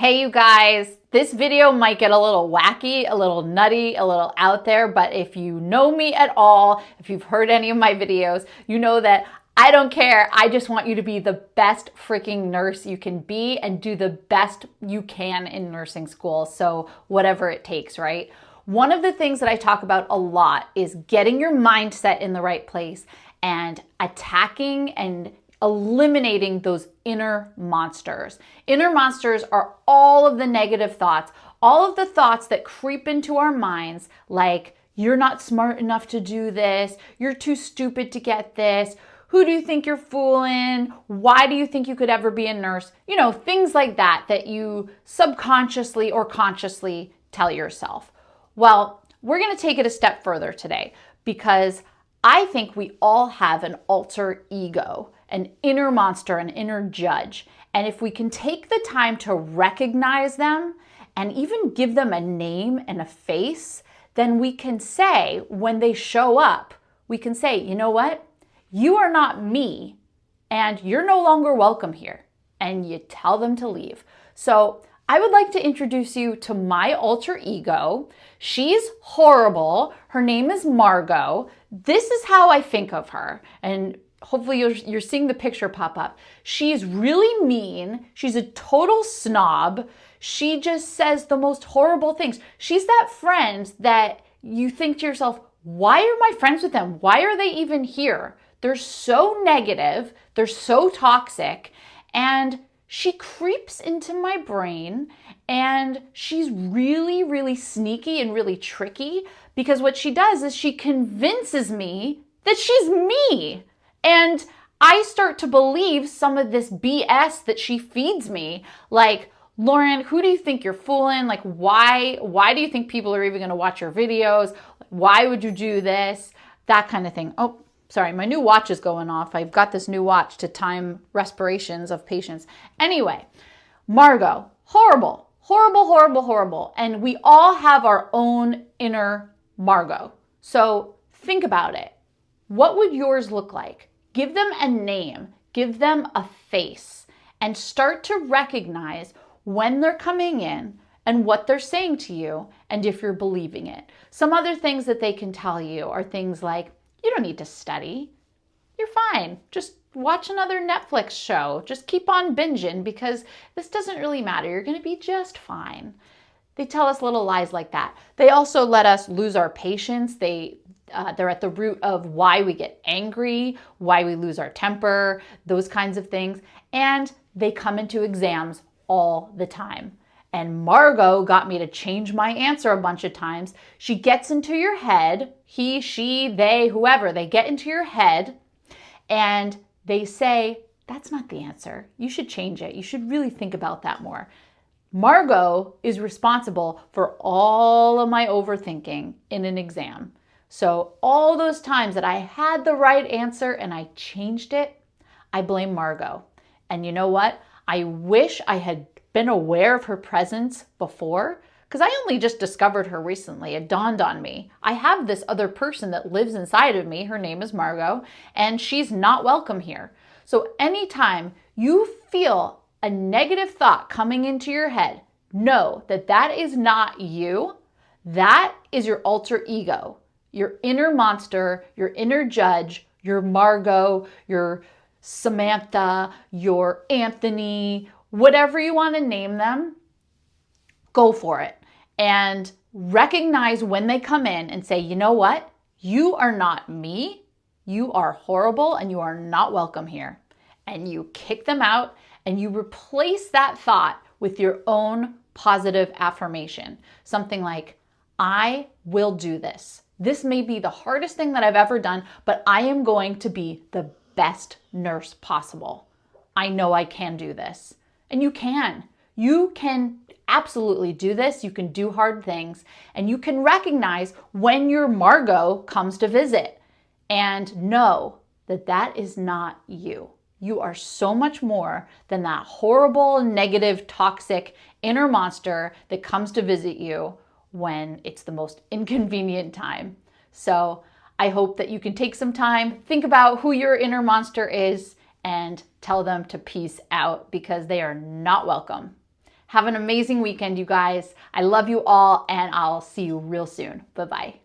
Hey you guys, this video might get a little wacky, a little nutty, a little out there, but if you know me at all, if you've heard any of my videos, you know that I don't care. I just want you to be the best freaking nurse you can be and do the best you can in nursing school. So whatever it takes, right? One of the things that I talk about a lot is getting your mindset in the right place and attacking and eliminating those inner monsters. Inner monsters are all of the negative thoughts, all of the thoughts that creep into our minds, like, you're not smart enough to do this, you're too stupid to get this, who do you think you're fooling, why do you think you could ever be a nurse? You know, things like that, that you subconsciously or consciously tell yourself. Well, we're going to take it a step further today because I think we all have an alter ego, an inner monster, an inner judge. And if we can take the time to recognize them and even give them a name and a face, then we can say, when they show up, we can say, you know what? You are not me, and you're no longer welcome here. And you tell them to leave. So I would like to introduce you to my alter ego. She's horrible. Her name is Margot. This is how I think of her. And hopefully you're seeing the picture pop up. She's really mean. She's a total snob. She just says the most horrible things. She's that friend that you think to yourself, why am I friends with them? Why are they even here? They're so negative. They're so toxic. And she creeps into my brain, and she's really, really sneaky and really tricky, because what she does is she convinces me that she's me. And I start to believe some of this BS that she feeds me. Like, Lauren, who do you think you're fooling? Like, why do you think people are even going to watch your videos? Why would you do this? That kind of thing. Oh, sorry, my new watch is going off. I've got this new watch to time respirations of patients. Anyway, Margot, horrible, horrible, horrible, horrible. And we all have our own inner Margot. So think about it. What would yours look like? Give them a name, give them a face, and start to recognize when they're coming in and what they're saying to you and if you're believing it. Some other things that they can tell you are things like, you don't need to study. You're fine. Just watch another Netflix show. Just keep on binging because this doesn't really matter. You're going to be just fine. They tell us little lies like that. They also let us lose our patience. They're at the root of why we get angry, why we lose our temper, those kinds of things. And they come into exams all the time. And Margot got me to change my answer a bunch of times. She gets into your head, he, she, they, whoever, they get into your head and they say, that's not the answer. You should change it. You should really think about that more. Margot is responsible for all of my overthinking in an exam. So all those times that I had the right answer and I changed it, I blame Margot. And you know what? I wish I had been aware of her presence before, because I only just discovered her recently. It dawned on me. I have this other person that lives inside of me. Her name is Margot, and she's not welcome here. So anytime you feel a negative thought coming into your head, know that that is not you. That is your alter ego, your inner monster, your inner judge, your Margot, your Samantha, your Anthony, whatever you want to name them, go for it. And recognize when they come in and say, you know what? You are not me. You are horrible and you are not welcome here. And you kick them out and you replace that thought with your own positive affirmation. Something like, I will do this. This may be the hardest thing that I've ever done, but I am going to be the best nurse possible. I know I can do this. And you can. You can absolutely do this. You can do hard things. And you can recognize when your Margot comes to visit. And know that that is not you. You are so much more than that horrible, negative, toxic inner monster that comes to visit you when it's the most inconvenient time. So I hope that you can take some time, think about who your inner monster is, and tell them to peace out because they are not welcome. Have an amazing weekend, you guys. I love you all, and I'll see you real soon. Bye-bye.